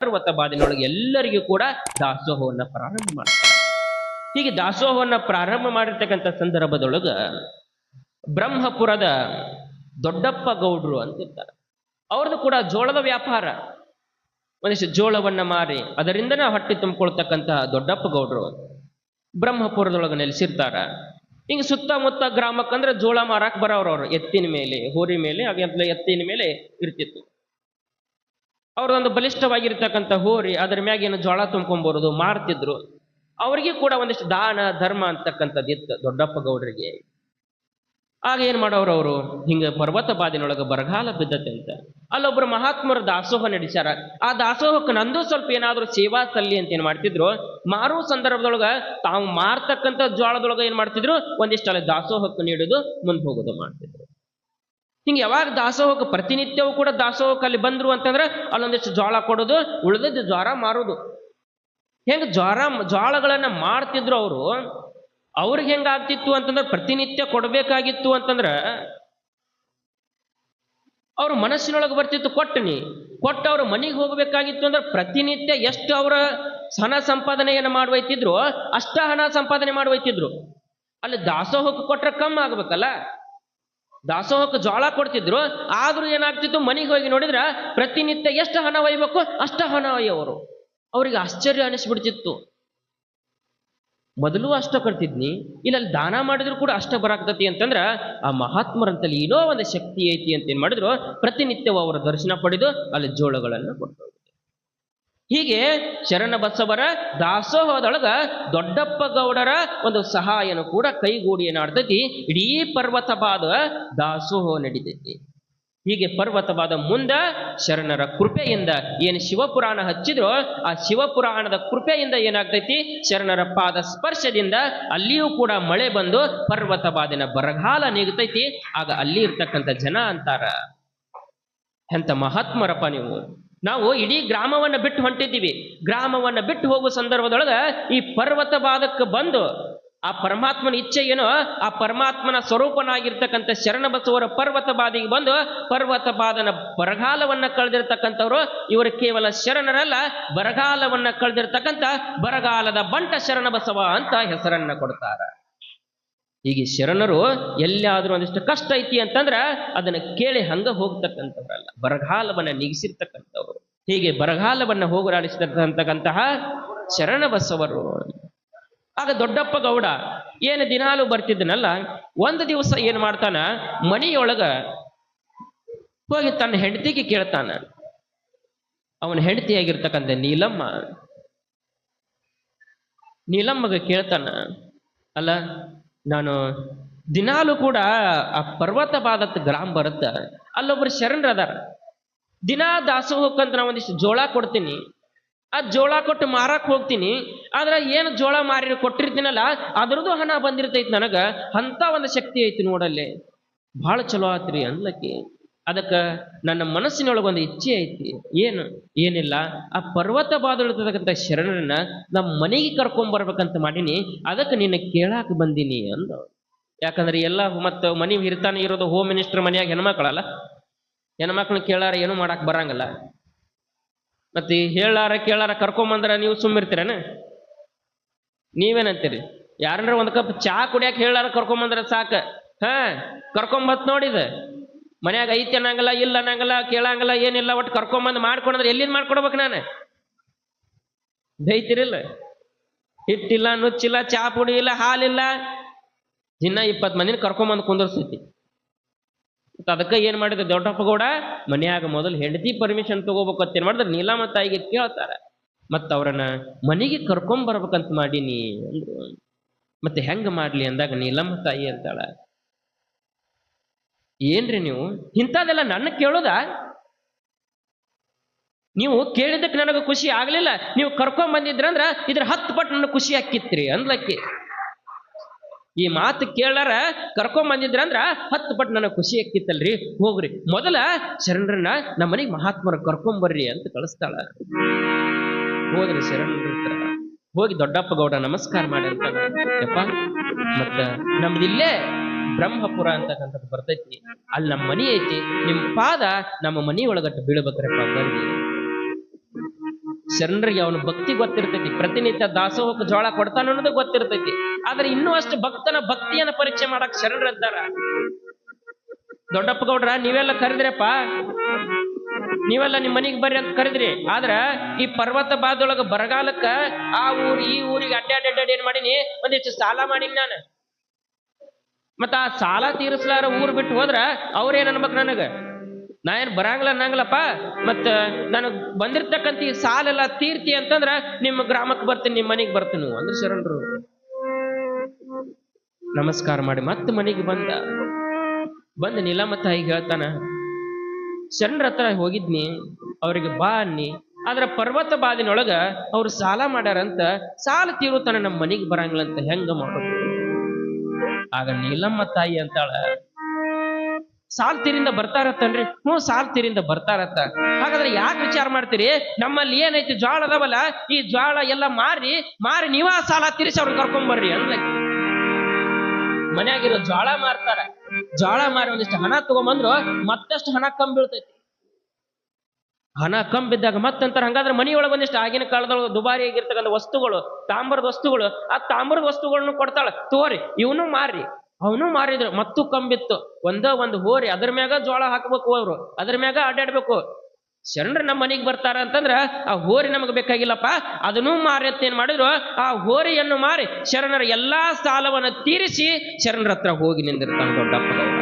ಪರ್ವತ ಬಾದಿನೊಳಗೆ ಎಲ್ಲರಿಗೂ ಕೂಡ ದಾಸೋಹವನ್ನ ಪ್ರಾರಂಭ ಮಾಡ್ತಾರೆ. ಹೀಗೆ ದಾಸೋಹವನ್ನ ಪ್ರಾರಂಭ ಮಾಡಿರ್ತಕ್ಕಂಥ ಸಂದರ್ಭದೊಳಗ ಬ್ರಹ್ಮಪುರದ ದೊಡ್ಡಪ್ಪ ಗೌಡ್ರು ಅಂತಿರ್ತಾರೆ. ಅವ್ರದ್ದು ಕೂಡ ಜೋಳದ ವ್ಯಾಪಾರ, ಒಂದಿಷ್ಟು ಜೋಳವನ್ನ ಮಾರಿ ಅದರಿಂದನೇ ಹೊಟ್ಟೆ ತುಂಬಿಕೊಳ್ತಕ್ಕಂತಹ ದೊಡ್ಡಪ್ಪ ಗೌಡ್ರು ಬ್ರಹ್ಮಪುರದೊಳಗೆ ನೆಲೆಸಿರ್ತಾರ. ಹಿಂಗೆ ಸುತ್ತಮುತ್ತ ಗ್ರಾಮಕ್ಕಂದ್ರೆ ಜೋಳ ಮಾರಾಕ್ ಬರೋರು ಎತ್ತಿನ ಮೇಲೆ, ಹೋರಿ ಮೇಲೆ, ಹಾಗೆ ಎತ್ತಿನ ಮೇಲೆ ಇರ್ತಿತ್ತು. ಅವ್ರದೊಂದು ಬಲಿಷ್ಠವಾಗಿರ್ತಕ್ಕಂಥ ಹೋರಿ, ಅದ್ರ ಮ್ಯಾಗೇನು ಜೋಳ ತುಂಬ್ಕೊಂಬರೋದು ಮಾರ್ತಿದ್ರು. ಅವ್ರಿಗೆ ಕೂಡ ಒಂದಿಷ್ಟು ದಾನ ಧರ್ಮ ಅಂತಕ್ಕಂಥದ್ದು ಇತ್ತು ದೊಡ್ಡಪ್ಪ ಗೌಡ್ರಿಗೆ. ಆಗ ಏನ್ ಮಾಡೋರು ಅವರು, ಹಿಂಗ ಪರ್ವತ ಬಾದಿನೊಳಗೆ ಬರಗಾಲ ಬಿದ್ದತೆ ಅಂತ ಅಲ್ಲೊಬ್ರು ಮಹಾತ್ಮರು ದಾಸೋಹ ನಡೆಸ್ಯಾರ. ಆ ದಾಸೋಹಕ್ಕೆ ನಂದು ಸ್ವಲ್ಪ ಏನಾದ್ರು ಸೇವಾ ಸಲ್ಲಿ ಅಂತ ಏನ್ ಮಾಡ್ತಿದ್ರು, ಮಾರೋ ಸಂದರ್ಭದೊಳಗ ತಾವು ಮಾರ್ತಕ್ಕಂಥ ಜೋಳದೊಳಗ ಏನ್ ಮಾಡ್ತಿದ್ರು, ಒಂದಿಷ್ಟಲ್ಲಿ ದಾಸೋಹಕ್ಕೆ ನೀಡುದು, ಮುಂದೆ ಹೋಗೋದು ಮಾಡ್ತಿದ್ರು. ಹಿಂಗೆ ಯಾವಾಗ ದಾಸೋಹಕ್ಕೆ ಪ್ರತಿನಿತ್ಯವೂ ಕೂಡ ದಾಸೋಹಕ್ಕೆ ಅಲ್ಲಿ ಬಂದ್ರು ಅಂತಂದ್ರೆ ಅಲ್ಲೊಂದಿಷ್ಟು ಜೋಳ ಕೊಡೋದು, ಉಳಿದದ್ದು ಜ್ವಾರ ಮಾರೋದು. ಹೆಂಗ ಜ್ವಾಳಗಳನ್ನ ಮಾಡ್ತಿದ್ರು ಅವರು. ಅವ್ರಿಗೆ ಹೆಂಗಾಗ್ತಿತ್ತು ಅಂತಂದ್ರೆ ಪ್ರತಿನಿತ್ಯ ಕೊಡ್ಬೇಕಾಗಿತ್ತು ಅಂತಂದ್ರ ಅವ್ರ ಮನಸ್ಸಿನೊಳಗೆ ಬರ್ತಿತ್ತು, ಕೊಟ್ಟು ಅವ್ರ ಮನೆಗೆ ಹೋಗ್ಬೇಕಾಗಿತ್ತು ಅಂದ್ರೆ ಪ್ರತಿನಿತ್ಯ ಎಷ್ಟು ಅವರ ಹಣ ಸಂಪಾದನೆಯನ್ನು ಮಾಡುವೈತಿದ್ರು ಅಷ್ಟ ಹಣ ಸಂಪಾದನೆ ಮಾಡುವೈತಿದ್ರು. ಅಲ್ಲಿ ದಾಸೋಹಕ್ಕೆ ಕೊಟ್ರೆ ಕಮ್ಮಿ ಆಗ್ಬೇಕಲ್ಲ, ದಾಸೋಹಕ್ಕೆ ಜೋಳ ಕೊಡ್ತಿದ್ರು. ಆದ್ರೂ ಏನಾಗ್ತಿತ್ತು, ಮನೆಗೆ ಹೋಗಿ ನೋಡಿದ್ರ ಪ್ರತಿನಿತ್ಯ ಎಷ್ಟು ಹಣ ಒಯ್ಬೇಕು ಅಷ್ಟ ಹಣ ಒಯ್ಯೋರು. ಅವ್ರಿಗೆ ಆಶ್ಚರ್ಯ ಅನಿಸ್ಬಿಡ್ತಿತ್ತು. ಮೊದಲು ಅಷ್ಟ ಕೊಡ್ತಿದ್ನಿ, ಇಲ್ಲಿ ದಾನ ಮಾಡಿದ್ರು ಕೂಡ ಅಷ್ಟ ಬರಾಕ್ತತಿ ಅಂತಂದ್ರ ಆ ಮಹಾತ್ಮರಂತಲ್ಲಿ ಏನೋ ಒಂದು ಶಕ್ತಿ ಐತಿ ಅಂತ ಏನ್ ಮಾಡಿದ್ರು, ಪ್ರತಿನಿತ್ಯವೂ ಅವರ ದರ್ಶನ ಪಡೆದು ಅಲ್ಲಿ ಜೋಳಗಳನ್ನು ಕೊಟ್ಟು. ಹೀಗೆ ಶರಣ ಬಸವರ ದಾಸೋಹದೊಳಗ ದೊಡ್ಡಪ್ಪ ಗೌಡರ ಒಂದು ಸಹಾಯನು ಕೂಡ ಕೈಗೂಡಿ ಏನಾಡ್ತೈತಿ, ಇಡೀ ಪರ್ವತಪಾದ ದಾಸೋಹ ನಡೀತೈತಿ. ಹೀಗೆ ಪರ್ವತಪಾದ ಮುಂದ ಶರಣರ ಕೃಪೆಯಿಂದ ಏನು ಶಿವಪುರಾಣ ಹಚ್ಚಿದ್ರೋ ಆ ಶಿವಪುರಾಣದ ಕೃಪೆಯಿಂದ ಏನಾಗ್ತೈತಿ, ಶರಣರ ಪಾದ ಸ್ಪರ್ಶದಿಂದ ಅಲ್ಲಿಯೂ ಕೂಡ ಮಳೆ ಬಂದು ಪರ್ವತಪಾದಿನ ಬರಗಾಲ ನೀಗುತ್ತೈತಿ. ಆಗ ಅಲ್ಲಿ ಇರ್ತಕ್ಕಂಥ ಜನ ಅಂತಾರ, ಎಂತ ಮಹಾತ್ಮರಪ್ಪ ನೀವು, ನಾವು ಇಡೀ ಗ್ರಾಮವನ್ನ ಬಿಟ್ಟು ಹೊಂಟಿದ್ದೀವಿ. ಗ್ರಾಮವನ್ನ ಬಿಟ್ಟು ಹೋಗುವ ಸಂದರ್ಭದೊಳಗ ಈ ಪರ್ವತಪಾದಕ್ಕೆ ಬಂದು ಆ ಪರಮಾತ್ಮನ ಇಚ್ಛೆ ಏನೋ, ಆ ಪರಮಾತ್ಮನ ಸ್ವರೂಪನಾಗಿರ್ತಕ್ಕಂಥ ಶರಣ ಬಸವರ ಪರ್ವತಪಾದಿಗೆ ಬಂದು ಪರ್ವತಪಾದನ ಬರಗಾಲವನ್ನ ಕಳೆದಿರ್ತಕ್ಕಂಥವ್ರು ಇವರು ಕೇವಲ ಶರಣರಲ್ಲ, ಬರಗಾಲವನ್ನ ಕಳೆದಿರ್ತಕ್ಕಂಥ ಬರಗಾಲದ ಬಂಟ ಶರಣ ಬಸವ ಅಂತ ಹೆಸರನ್ನ ಕೊಡ್ತಾರ. ಹೀಗೆ ಶರಣರು ಎಲ್ಲಾದ್ರೂ ಒಂದಿಷ್ಟು ಕಷ್ಟ ಐತಿ ಅಂತಂದ್ರ ಅದನ್ನ ಕೇಳಿ ಹಂಗ ಹೋಗ್ತಕ್ಕಂಥವ್ರಲ್ಲ, ಬರಗಾಲವನ್ನ ನೀಗಿಸಿರ್ತಕ್ಕಂಥವ್ರು. ಹೀಗೆ ಬರಗಾಲವನ್ನ ಹೋಗಲಾಡಿಸಿರ್ತಕ್ಕಂತಹ ಶರಣ ಬಸವರು. ಆಗ ದೊಡ್ಡಪ್ಪ ಗೌಡ ಏನು ದಿನಾಲು ಬರ್ತಿದ್ದನಲ್ಲ, ಒಂದು ದಿವಸ ಏನ್ ಮಾಡ್ತಾನ, ಮನೆಯೊಳಗ ಹೋಗಿ ತನ್ನ ಹೆಂಡತಿಗೆ ಕೇಳ್ತಾನ. ಅವನ ಹೆಂಡತಿಯಾಗಿರ್ತಕ್ಕಂಥ ನೀಲಮ್ಮಗೆ ಕೇಳ್ತಾನ, ಅಲ್ಲ ನಾನು ದಿನಾಲು ಕೂಡ ಆ ಪರ್ವತಪಾದತ್ ಗ್ರಾಮ ಬರುತ್ತ, ಅಲ್ಲೊಬ್ರು ಶರಣರದಾರ, ದಿನಾ ದಾಸೋಹಕ್ಕಂತ ನಾ ಒಂದಿಷ್ಟು ಜೋಳ ಕೊಡ್ತೀನಿ, ಆ ಜೋಳ ಕೊಟ್ಟು ಮಾರಕ್ ಹೋಗ್ತೀನಿ, ಆದ್ರೆ ಏನು ಜೋಳ ಮಾರಿ ಕೊಟ್ಟಿರ್ತೀನಲ್ಲ ಅದ್ರದ್ದು ಹಣ ಬಂದಿರ್ತೈತಿ ನನಗ, ಅಂತ ಒಂದು ಶಕ್ತಿ ಐತಿ ನೋಡಲ್ಲಿ, ಬಹಳ ಚಲೋ ಆತ್ರಿ ಅನ್ಲಕ್ಕಿ. ಅದಕ್ಕ ನನ್ನ ಮನಸ್ಸಿನೊಳಗೊಂದು ಇಚ್ಛೆ ಐತಿ, ಏನಿಲ್ಲ, ಆ ಪರ್ವತ ಬಾದಳಿರ್ತಕ್ಕಂಥ ಶರಣರನ್ನ ನಮ್ಮ ಮನೆಗೆ ಕರ್ಕೊಂಡ್ಬರ್ಬೇಕಂತ ಮಾಡೀನಿ, ಅದಕ್ಕೆ ನಿನ್ನ ಕೇಳಾಕ ಬಂದೀನಿ ಅಂದ. ಯಾಕಂದ್ರೆ ಎಲ್ಲ ಮತ್ತ ಮನೆ ಹಿರ್ತಾನೆ ಇರೋದು ಹೋಮ್ ಮಿನಿಸ್ಟರ್ ಮನೆಯಾಗ ಹೆಣ್ಮಕ್ಳಲ್ಲ, ಹೆಣ್ಮಕ್ಳನ್ನ ಕೇಳಾರ ಏನು ಮಾಡಾಕ್ ಬರಂಗಲ್ಲ. ಮತ್ತೆ ಹೇಳಾರ ಕೇಳಾರ ಕರ್ಕೊಂಬಂದ್ರ ನೀವು ಸುಮ್ಮಿರ್ತೀರೇನ? ನೀವೇನಂತೀರಿ? ಯಾರನ್ನ ಒಂದ್ ಕಪ್ ಚಾ ಕುಡಿಯಾಕ ಹೇಳಾರ ಕರ್ಕೊಂಬಂದ್ರ ಸಾಕ, ಕರ್ಕೊಂಬತ್ ನೋಡಿದ ಮನ್ಯಾಗ ಐತಿ ಅನ್ನಂಗಲ್ಲ, ಇಲ್ಲ ಅನ್ನಂಗಲ್ಲ, ಕೇಳಂಗಲ್ಲ, ಏನಿಲ್ಲ, ಒಟ್ಟು ಕರ್ಕೊಂಬಂದ್ ಮಾಡ್ಕೊಂಡ್ರೆ ಎಲ್ಲಿಂದ ಮಾಡ್ಕೊಡ್ಬೇಕು ನಾನು? ಬೈತಿರಿಲ್ಲ? ಹಿಟ್ಟಿಲ್ಲ, ನುಚ್ಚಿಲ್ಲ, ಚಾ ಪುಡಿ ಇಲ್ಲ, ಹಾಲಿಲ್ಲ, ದಿನ 20 ಮಂದಿನ ಕರ್ಕೊಂಬಂದ್ ಕುಂದರ್ಸೈತಿ. ಅದಕ್ಕೆ ಏನ್ ಮಾಡಿದ ದೊಡ್ಡಪ್ಪ ಗೌಡ, ಮನ್ಯಾಗ ಮೊದಲು ಹೆಂಡತಿ ಪರ್ಮಿಷನ್ ತಗೋಬೇಕು ಅಂತ ಏನ್ ಮಾಡಿದ್ರೆ ನೀಲಮ್ಮ ತಾಯಿಗೆ ಕೇಳ್ತಾರ, ಮತ್ತ ಅವ್ರನ್ನ ಮನೆಗೆ ಕರ್ಕೊಂಬರ್ಬೇಕಂತ ಮಾಡೀನಿ ಅಂದ್ರು. ಮತ್ತೆ ಹೆಂಗ ಮಾಡ್ಲಿ ಅಂದಾಗ ನೀಲಮ್ಮ ತಾಯಿ ಅಂತಾಳ, ಏನ್ರಿ ನೀವು ಇಂಥದೆಲ್ಲ ನನ್ನ ಕೇಳೋದ? ನೀವು ಕೇಳಿದಕ್ಕೆ ನನಗೆ ಖುಷಿ ಆಗ್ಲಿಲ್ಲ, ನೀವು ಕರ್ಕೊಂಡ್ ಬಂದಿದ್ರಂದ್ರ ಇದ್ರ 10 ಪಟ್ಟು ನನಗೆ ಖುಷಿ ಆಕ್ಕಿತ್ರಿ ಅಂದ್ಲಕ್ಕಿ. ಈ ಮಾತು ಕೇಳಾರ ಕರ್ಕೊಂಡ್ ಬಂದಿದ್ರಂದ್ರ 10 ಪಟ್ಟು ನನಗೆ ಖುಷಿ ಆಕ್ಕಿತ್ತಲ್ರಿ, ಹೋಗ್ರಿ ಮೊದಲ ಶರಣರನ್ನ ನಮ್ಮ ಮನೆಗೆ ಮಹಾತ್ಮರ ಕರ್ಕೊಂಬರ್ರಿ ಅಂತ ಕಳಿಸ್ತಾಳ. ಹೋದ್ರಿ ಶರಣರ ಹತ್ರ ಹೋಗಿ ದೊಡ್ಡಪ್ಪ ಗೌಡ ನಮಸ್ಕಾರ ಮಾಡಿರ್ತಾನ. ಯಪ್ಪ, ಮತ್ತ ನಮ್ದಿಲ್ಲೇ ಬ್ರಹ್ಮಪುರ ಅಂತಕ್ಕಂಥದ್ದು ಬರ್ತೈತಿ, ಅಲ್ಲಿ ನಮ್ಮ ಮನಿ ಐತಿ, ನಿಮ್ ಪಾದ ನಮ್ಮ ಮನಿ ಒಳಗಟ್ಟು ಬೀಳ್ಬೇಕ್ರಪ್ಪ, ಬರ್ರಿ. ಶರಣರಿಗೆ ಅವನ ಭಕ್ತಿ ಗೊತ್ತಿರ್ತೈತಿ, ಪ್ರತಿನಿತ್ಯ ದಾಸೋಹಕ್ಕೆ ಜೋಳ ಕೊಡ್ತಾನ ಅನ್ನೋದು ಗೊತ್ತಿರ್ತೈತಿ. ಆದ್ರೆ ಇನ್ನೂ ಅಷ್ಟು ಭಕ್ತನ ಭಕ್ತಿಯನ್ನ ಪರೀಕ್ಷೆ ಮಾಡಕ್ ಶರಣರು ಅಂತಾರ. ದೊಡ್ಡಪ್ಪ ಗೌಡ್ರ ನೀವೆಲ್ಲ ಕರೆದ್ರಪ್ಪ, ನೀವೆಲ್ಲ ನಿಮ್ ಮನಿಗ್ ಬರ್ರಿ ಅಂತ ಕರೆದ್ರಿ. ಆದ್ರ ಈ ಪರ್ವತ ಬಾದೊಳಗ ಬರಗಾಲಕ್ಕ ಆ ಊರ್ ಈ ಊರಿಗೆ ಅಡ್ಡಾಡಿ ಏನ್ ಮಾಡೀನಿ, ಒಂದಿಷ್ಟು ಸಾಲ ಮಾಡೀನಿ ನಾನು. ಮತ್ತ ಆ ಸಾಲ ತೀರಿಸ್ಲಾರ ಊರ್ ಬಿಟ್ಟು ಹೋದ್ರ ಅವ್ರೇನ್ ಅನ್ಬೇಕು ನನಗ? ನಾ ಏನ್ ಬರಂಗಿಲ್ಲ ಅನ್ನಂಗಿಲ್ಲಪ್ಪ. ಮತ್ತ ನನಗ್ ಬಂದಿರ್ತಕ್ಕಂತ ಈ ಸಾಲೆಲ್ಲ ತೀರ್ತಿ ಅಂತಂದ್ರ ನಿಮ್ಮ ಗ್ರಾಮಕ್ಕೆ ಬರ್ತೀನಿ, ನಿಮ್ ಮನಿಗ್ ಬರ್ತೀನಿ ಅಂದ್ರೆ ಶರಣರು ನಮಸ್ಕಾರ ಮಾಡಿ ಮತ್ತೆ ಮನಿಗೆ ಬಂದ ನೀಲಮ್ಮ ತಾಯಿಗೆ ಹೇಳ್ತಾನ, ಶರಣರ ಹತ್ರ ಹೋಗಿದ್ನಿ, ಅವ್ರಿಗೆ ಬಾ ಅನ್ನಿ. ಆದ್ರ ಪರ್ವತ ಬಾದಿನೊಳಗ ಅವ್ರು ಸಾಲ ಮಾಡ್ಯಾರಂತ, ಸಾಲ ತೀರುತ್ತಾನ ನಮ್ಮ ಮನಿಗೆ ಬರಂಗಿಲ್ಲ ಅಂತ ಹೆಂಗ ಮಾಡೋದು? ಆಗ ನೀಲಮ್ಮ ತಾಯಿ ಅಂತಾಳ, ಸಾಲ್ ತೀರಿಂದ ಬರ್ತಾರತ್ತನ್ರಿ. ಸಾಲ್ ತೀರಿಂದ ಬರ್ತಾರತ್ತ. ಹಾಗಾದ್ರೆ ಯಾಕೆ ವಿಚಾರ ಮಾಡ್ತೀರಿ? ನಮ್ಮಲ್ಲಿ ಏನೈತಿ ಜ್ವಾಳ ಅದಾವಲ್ಲ, ಈ ಜ್ವಾಳ ಎಲ್ಲ ಮಾರಿ ನೀವ ಸಾಲ ತೀರಿಸಿ ಅವ್ರನ್ನ ಕರ್ಕೊಂಡ್ಬರ್ರಿ ಅಂದ್ಲ. ಮನ್ಯಾಗಿರೋ ಜ್ವಾಳ ಮಾರ್ತಾರ, ಜ್ವಾಳ ಮಾರಿ ಒಂದಿಷ್ಟು ಹಣ ತಗೊಂಬಂದ್ರು ಮತ್ತಷ್ಟು ಹಣ ಕಮ್ಮಿ ಬೀಳ್ತೈತಿ. ಹಣ ಕಮ್ಮಿ ಬಿದ್ದಾಗ ಮತ್ತಂತಾರ, ಹಂಗಾದ್ರೆ ಮನಿಯೊಳಗೆ ಒಂದಿಷ್ಟು ಆಗಿನ ಕಾಲದೊಳಗೆ ದುಬಾರಿ ಆಗಿರ್ತಕ್ಕಂಥ ವಸ್ತುಗಳು, ತಾಮ್ರದ ವಸ್ತುಗಳು, ಆ ತಾಮ್ರದ ವಸ್ತುಗಳನ್ನು ಕೊಡ್ತಾಳ, ತೋರಿ ಇವನು ಮಾರ್ರಿ. ಅವನು ಮಾರಿದ್ರು ಮತ್ತೂ ಕಂಬಿತ್ತು. ಒಂದು ಹೋರಿ ಅದ್ರ ಮ್ಯಾಗ ಜೋಳ ಹಾಕ್ಬೇಕು, ಅವ್ರು ಅದ್ರ ಮ್ಯಾಗ ಅಡ್ಡಾಡ್ಬೇಕು. ಶರಣರು ನಮ್ಮ ಮನೆಗೆ ಬರ್ತಾರ ಅಂತಂದ್ರ ಆ ಹೋರಿ ನಮಗ್ ಬೇಕಾಗಿಲ್ಲಪ್ಪ, ಅದನ್ನೂ ಮಾರಿ ಅಂತ ಏನ್ ಮಾಡಿದ್ರು, ಆ ಹೋರಿಯನ್ನು ಮಾರಿ ಶರಣರ ಎಲ್ಲಾ ಸಾಲವನ್ನ ತೀರಿಸಿ ಶರಣರ ಹತ್ರ ಹೋಗಿ ನಿಂದಿರ್ತಾನ ದೊಡ್ಡಪ್ಪ ಗೌಡ.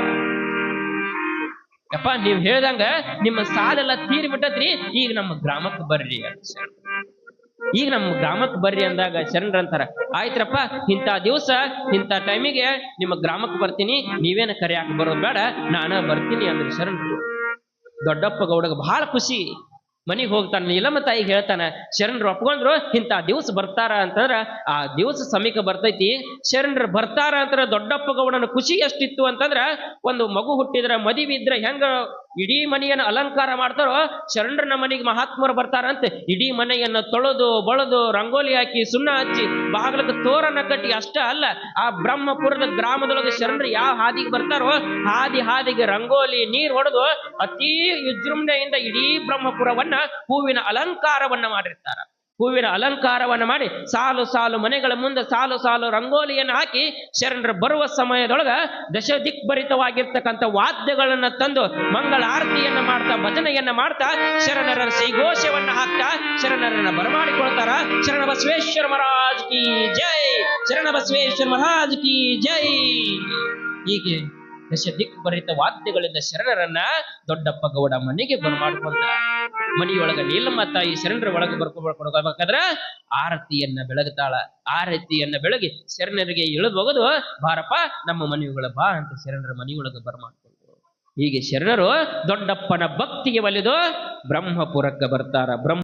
ಯಪ್ಪ ನೀವ್ ಹೇಳ್ದಂಗ ನಿಮ್ಮ ಸಾಲೆಲ್ಲ ತೀರಿ ಬಿಟ್ಟತ್ರಿ, ಈಗ ನಮ್ಮ ಗ್ರಾಮಕ್ಕೆ ಬರ್ರಿ ಅಂತ. ಈಗ ನಮ್ಮ ಗ್ರಾಮಕ್ಕೆ ಬರ್ರಿ ಅಂದಾಗ ಶರಣರ ಅಂತಾರ, ಆಯ್ತ್ರಪ್ಪ ಇಂಥ ದಿವಸ ಇಂಥ ಟೈಮಿಗೆ ನಿಮ್ಮ ಗ್ರಾಮಕ್ಕೆ ಬರ್ತೀನಿ, ನೀವೇನ ಕರೆಯಾಕ ಬರೋದು ಬೇಡ, ನಾನ ಬರ್ತೀನಿ ಅಂದ್ರೆ ಶರಣರು. ದೊಡ್ಡಪ್ಪ ಗೌಡಗ ಬಹಳ ಖುಷಿ. ಮನಿಗೆ ಹೋಗ್ತಾನ, ನೀಲಮ್ಮ ತಾಯಿಗೆ ಹೇಳ್ತಾನ, ಶರಣರು ಒಪ್ಕೊಂಡ್ರು ಇಂಥ ದಿವಸ ಬರ್ತಾರ ಅಂತಂದ್ರ ಆ ದಿವಸ ಸಮೀಪ ಬರ್ತೈತಿ. ಶರಣರು ಬರ್ತಾರ ಅಂತಾರ ದೊಡ್ಡಪ್ಪ ಗೌಡನ ಖುಷಿ ಎಷ್ಟಿತ್ತು ಅಂತಂದ್ರ, ಒಂದು ಮಗು ಹುಟ್ಟಿದ್ರ ಮದುವೆ ಇದ್ರೆ ಹೆಂಗ ಇಡೀ ಮನೆಯನ್ನ ಅಲಂಕಾರ ಮಾಡ್ತಾರೋ, ಶರಣರನ್ನ ಮನೆಗೆ ಮಹಾತ್ಮರು ಬರ್ತಾರಂತ ಇಡೀ ಮನೆಯನ್ನ ತೊಳೆದು ಬಳದು ರಂಗೋಲಿ ಹಾಕಿ ಸುಣ್ಣ ಹಚ್ಚಿ ಬಾಗಿಲಕ್ಕೆ ತೋರನ್ನ ಕಟ್ಟಿ. ಅಷ್ಟ ಅಲ್ಲ, ಆ ಬ್ರಹ್ಮಪುರದ ಗ್ರಾಮದೊಳಗೆ ಶರಣರು ಯಾವ ಹಾದಿಗೆ ಬರ್ತಾರೋ ಹಾದಿಗೆ ರಂಗೋಲಿ ನೀರ್ ಹೊಡೆದು ಅತೀ ವಿಜೃಂಭಣೆಯಿಂದ ಇಡೀ ಬ್ರಹ್ಮಪುರವನ್ನ ಹೂವಿನ ಅಲಂಕಾರವನ್ನ ಮಾಡಿರ್ತಾರ. ಹೂವಿನ ಅಲಂಕಾರವನ್ನ ಮಾಡಿ ಸಾಲು ಸಾಲು ಮನೆಗಳ ಮುಂದೆ ಸಾಲು ಸಾಲು ರಂಗೋಲಿಯನ್ನು ಹಾಕಿ ಶರಣರು ಬರುವ ಸಮಯದೊಳಗ ದಶ ದಿಕ್ಭರಿತವಾಗಿರ್ತಕ್ಕಂಥ ವಾದ್ಯಗಳನ್ನ ತಂದು ಮಂಗಳ ಆರತಿಯನ್ನ ಮಾಡ್ತಾ ಭಜನೆಯನ್ನ ಮಾಡ್ತಾ ಶರಣರ ಶ್ರೀಘೋಷವನ್ನ ಹಾಕ್ತಾ ಶರಣರನ್ನ ಬರಮಾಡಿಕೊಳ್ತಾರ. ಶರಣ ಬಸವೇಶ್ವರ ಮಹಾರಾಜ್ ಕಿ ಜೈ, ಶರಣ ಬಸವೇಶ್ವರ ಮಹಾರಾಜ್ ಕಿ ಜೈ. ಹೀಗೆ ದಶ ದಿಕ್ಭರಿತ ವಾದ್ಯಗಳಿಂದ ಶರಣರನ್ನ ದೊಡ್ಡಪ್ಪ ಗೌಡ ಮನೆಗೆ ಬರಮಾಡ್ಕೊಂಡ. ಮನೆಯೊಳಗ ನೀಲಮ್ಮ ತಾಯಿ ಶರಣರ ಒಳಗೆ ಬರ್ಕೊಬೇಕಾದ್ರ ಆರತಿಯನ್ನ ಬೆಳಗ್ತಾಳ. ಆರತಿಯನ್ನ ಬೆಳಗಿ ಶರಣರಿಗೆ ಇಳಿದು ಹೋಗೋದು, ಬಾರಪ್ಪ ನಮ್ಮ ಮನೆಯೊಳಗ ಬಾ ಅಂತ ಶರಣರ ಮನೆಯೊಳಗೆ ಬರಮಾಡ್ಕೊಂಡು. ಹೀಗೆ ಶರಣರು ದೊಡ್ಡಪ್ಪನ ಭಕ್ತಿಗೆ ಒಲಿದು ಬ್ರಹ್ಮಪುರಕ್ಕೆ ಬರ್ತಾರ.